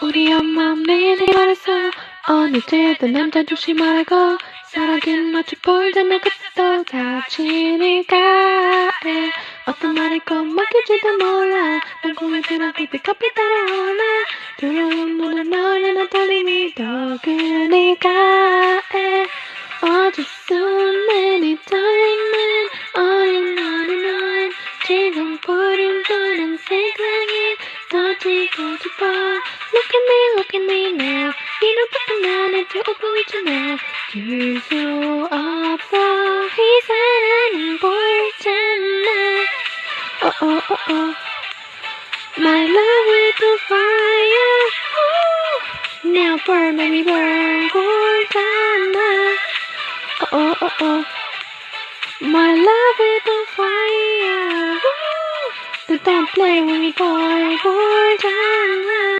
우리 엄마 매일 말했어. 어느새도 남자 조심하라고. 사랑은 마치 볼잖아. 그것도 다치니까. 어떤 말을 겁먹일지도 몰라. 난 고민처럼 삐삐 커피 따라오나. 두려운 눈은 너무나 떨림이 더 크니까. 어쩔 수 없는 이 떨림은 어린 지금 버린 뻔한 세상에 터지고 싶어. Look at me now. 이놈밖에 나한테 오고 있잖아. 줄 수 없어. 이 사랑은 보이잖아. My love with the fire. Now burn, baby burn. 보이잖아. My love with the fire. Don't play with me, boy. 보이잖아.